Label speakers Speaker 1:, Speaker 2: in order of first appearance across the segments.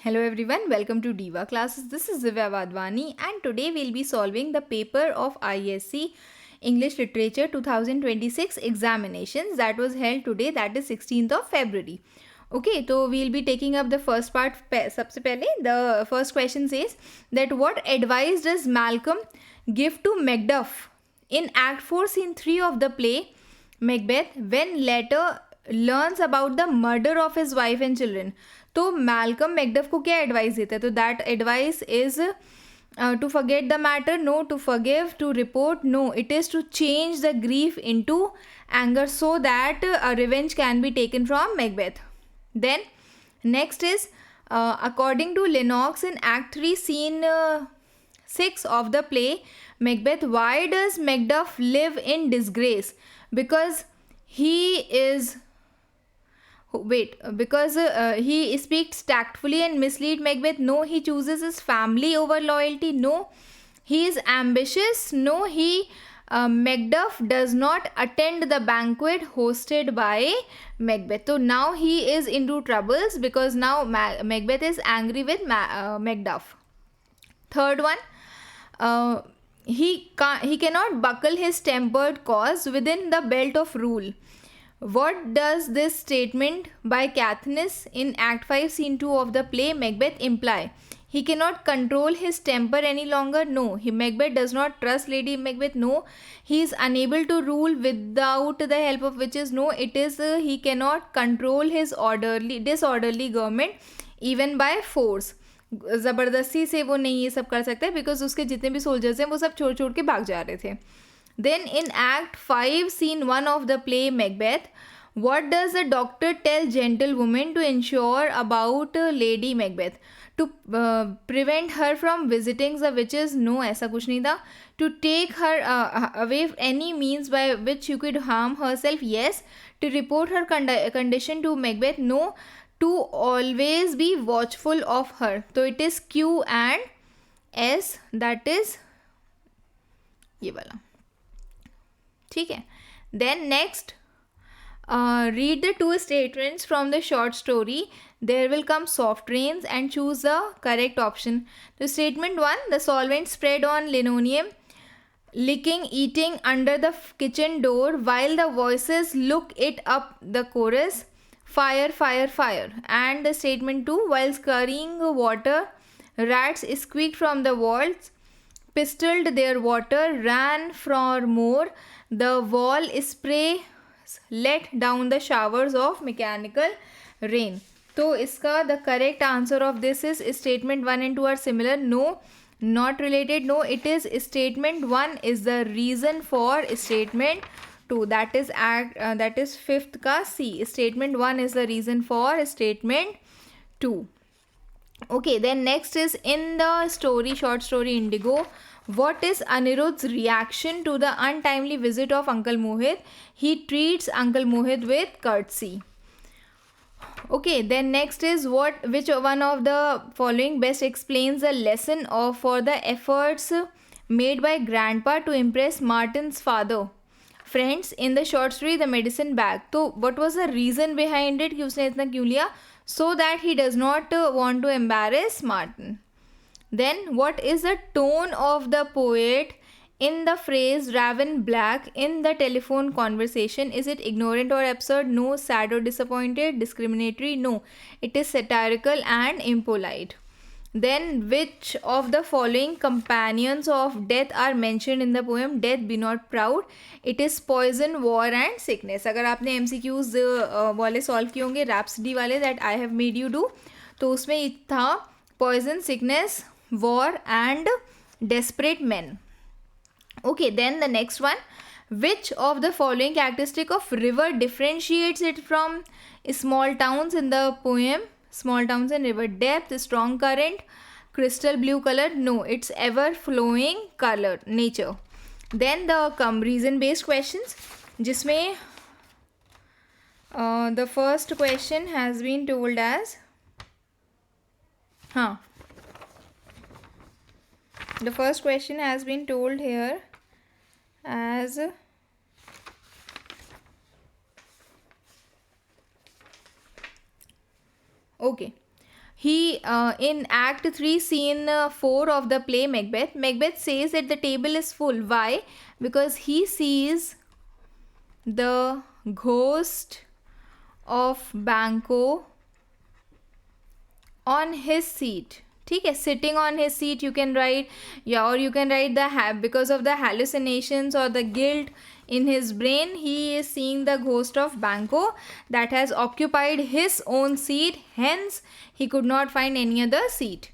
Speaker 1: Hello everyone, welcome to Diva classes. This is Divya Vadwani and today we'll be solving the paper of ISC English Literature 2026 examinations that was held today, that is 16th of February. Okay, so we'll be taking up the first part. सबसे पहले the first question says that what advice does Malcolm give to Macduff in Act 4 Scene 3 of the play Macbeth when later learns about the murder of his wife and children. तो Malcolm Macduff को क्या advice देता है? तो that advice is to forget the matter, no. To forgive, to report, no. It is to change the grief into anger so that revenge can be taken from Macbeth. Then next is according to Lennox in Act 3 Scene 6 of the play Macbeth, why does Macduff live in disgrace? Because he is he speaks tactfully and mislead Macbeth? No. He chooses his family over loyalty? No. He is ambitious? No. Macduff does not attend the banquet hosted by Macbeth. So now he is into troubles because now Macbeth is angry with Macduff. Third one, he cannot buckle his tempered cause within the belt of rule. What does this statement by Katniss in Act 5 Scene 2 of the play Macbeth imply? He cannot control his temper any longer? No. Macbeth does not trust Lady Macbeth? No. He is unable to rule without the help of witches? No. It is he cannot control his disorderly government even by force. ज़बरदस्ती से वो नहीं ये सब कर सकता है because उसके जितने भी सोल्जर्स हैं वो सब छोड़ छोड़ के भाग जा रहे थे. Then in Act 5 Scene 1 of the play Macbeth, what does the doctor tell gentlewoman to ensure about Lady Macbeth? To prevent her from visiting the witches? No, ऐसा कुछ नहीं था. To take her away any means by which she could harm herself? Yes. To report her condition to Macbeth? No. To always be watchful of her. So it is Q and S, that is ये वाला. ठीक है. Then next, read the two statements from the short story. There will come soft rains and choose the correct option. The statement 1, the solvent spread on linoleum, licking, eating under the kitchen door while the voices look it up the chorus. Fire, fire, fire. And the statement 2, while scurrying water, rats squeaked from the walls, pistoled their water, ran for more. The wall spray let down the showers of mechanical rain. तो इसका the correct answer of this is statement 1 and 2 are similar. No, not related. No, it is statement 1 is the reason for statement 2. That is fifth का C. Statement 1 is the reason for statement 2. Okay, then next is in the short story Indigo. What is Anirudh's reaction to the untimely visit of Uncle Mohit? He treats Uncle Mohit with courtesy. Okay, then next is which one of the following best explains the lesson for the efforts made by Grandpa to impress Martin's father? Friends, in the short story The Medicine Bag. So what was the reason behind it कि उसने इतना क्यों लिया? So that he does not want to embarrass Martin. Then what is the tone of the poet in the phrase Raven Black in the telephone conversation? Is it ignorant or absurd? No. Sad or disappointed? Discriminatory? No. It is satirical and impolite. Then which of the following companions of death are mentioned in the poem Death Be Not Proud? It is poison, war and sickness. अगर आपने MCQs वाले solve किए होंगे रैप्सडी वाले that I have made you do, तो उसमें था poison, sickness, war and desperate men. Okay, then the next one, which of the following characteristic of river differentiates it from small towns in the poem? Small towns and river. Depth, strong current, crystal blue color? No, it's ever flowing color, nature. Then the reason based questions, जिसमें the first question has been told as the first question has been told here as okay. He in Act 3, Scene 4 of the play Macbeth, Macbeth says that the table is full. Why? Because he sees the ghost of Banquo on his seat. ठीक है, sitting on his seat you can write, yeah, or you can write because of the hallucinations or the guilt in his brain, he is seeing the ghost of Banquo that has occupied his own seat, hence he could not find any other seat.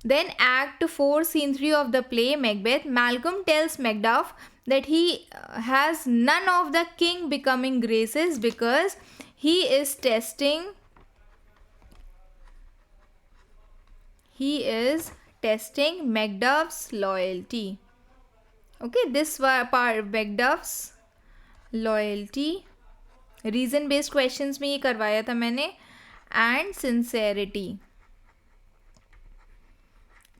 Speaker 1: Then Act 4, Scene 3 of the play Macbeth, Malcolm tells Macduff that he has none of the king becoming graces because he is testing Macduff's loyalty. Okay, this part Macduff's loyalty, reason based questions में ये करवाया था मैंने, and sincerity.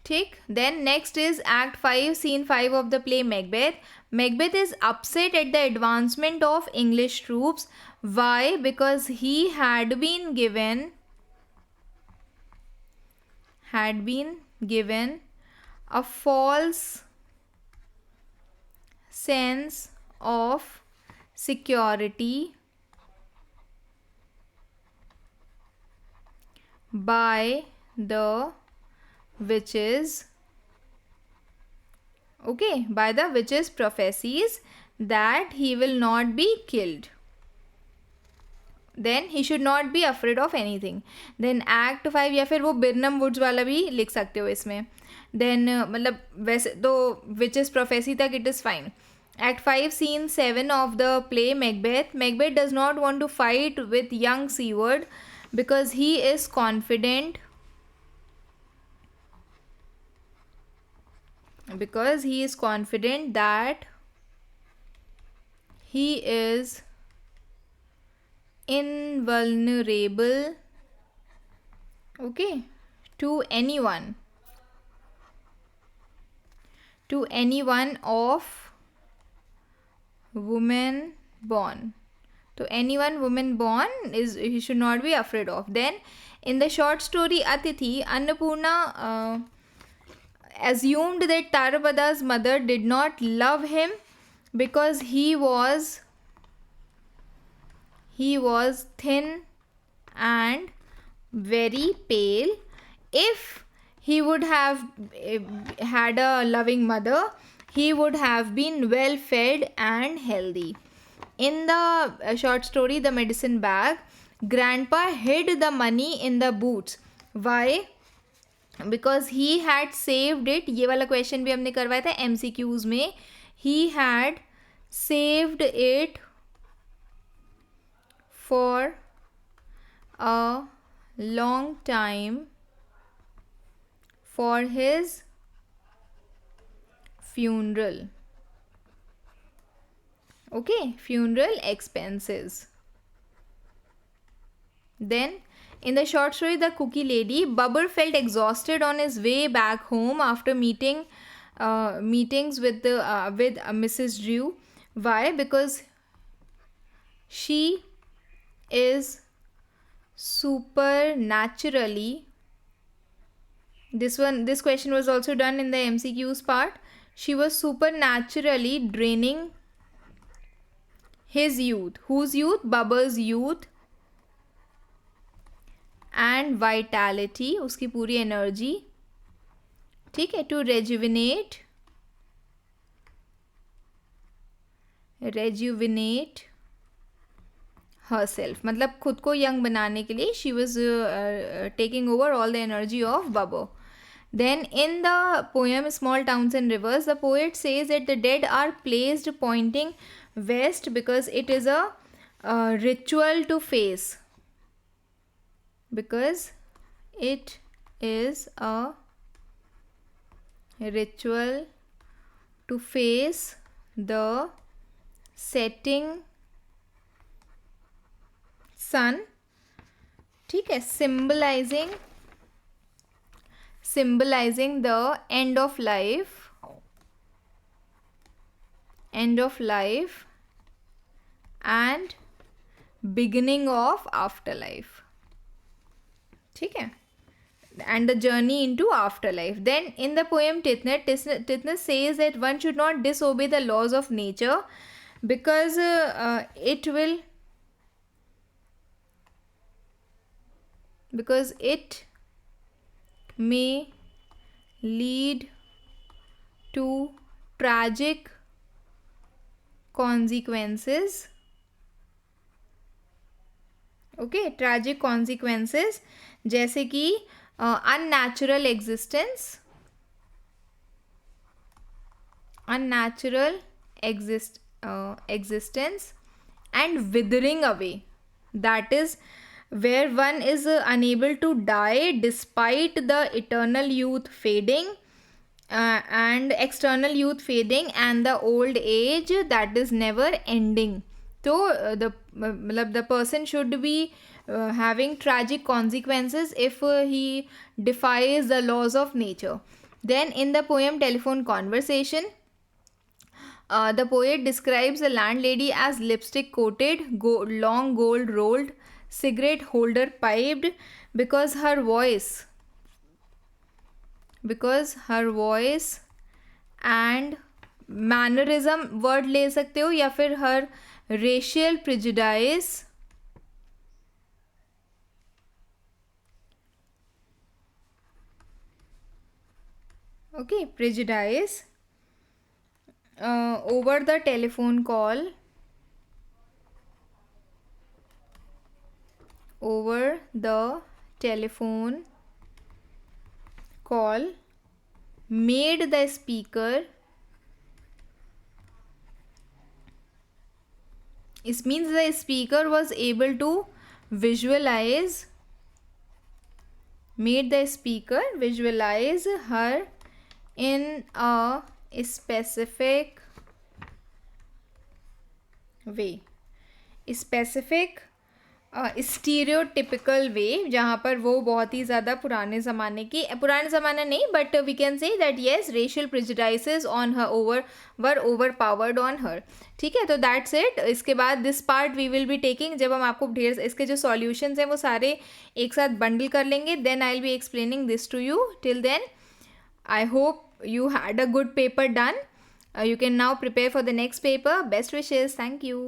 Speaker 1: ठीक. Then next is act 5 scene 5 of the play Macbeth. Macbeth is upset at the advancement of English troops. Why? Because he had been given a false sense of security by the witches. Okay, by the witches' prophecies that he will not be killed. Then he should not be afraid of anything. Then Act 5, या फिर वो बिरनम woods वाला भी लिख सकते हो इसमें. Then मतलब वैसे तो witches prophecy तक it is fine. Act 5 Scene 7 of the play Macbeth. Macbeth does not want to fight with young Seward because he is confident that he is invulnerable, okay, to anyone of woman born. To anyone woman born is he should not be afraid of. Then in the short story Atithi, Annapurna assumed that Tarabada's mother did not love him because he was thin and very pale. If he would have had a loving mother, he would have been well fed and healthy. In the short story The Medicine Bag, Grandpa hid the money in the boots. Why? Because he had saved it. ये वाला question भी हमने करवाया था MCQs में. He had saved it for a long time for his funeral. Okay, funeral expenses. Then in the short story The Cookie Lady, Bubber felt exhausted on his way back home after meetings with Mrs. Drew. Why? Because she is supernaturally, this question was also done in the MCQs part, she was supernaturally draining his youth. Whose youth? Bubber's youth and vitality, उसकी पूरी energy. ठीक है. To rejuvenate herself, मतलब खुद को young बनाने के लिए she was taking over all the energy of Bubber. Then in the poem Small Towns and Rivers, the poet says that the dead are placed pointing west because it is a ritual to face. Because it is a ritual to face the setting sun. ठीक है. symbolizing the end of life and beginning of afterlife. ठीक है. and the journey into afterlife. Then in the poem Tithnet says that one should not disobey the laws of nature because it may lead to tragic consequences. Okay, tragic consequences जैसे कि unnatural existence and withering away. That is where one is unable to die despite the eternal youth fading and external youth fading and the old age that is never ending. So the person should be having tragic consequences if he defies the laws of nature. Then in the poem Telephone Conversation, the poet describes a landlady as lipstick coated, long gold rolled, cigarette holder piped, because her voice and mannerism word ले सकते हो, या फिर her racial prejudice over the telephone call made the speaker. It means the speaker was able to visualize her in a specific way, stereotypical way, जहाँ पर वो बहुत ही ज़्यादा पुराने ज़माना नहीं, but we can say that yes racial prejudices on her were over powered on her. ठीक है, तो दैट्स इट. इसके बाद this part we will be taking, जब हम आपको ढेर इसके जो सॉल्यूशंस हैं वो सारे एक साथ बंडल कर लेंगे, then I will be explaining this to you. Till then I hope you had a good paper done. You can now prepare for the next paper. Best wishes. Thank you.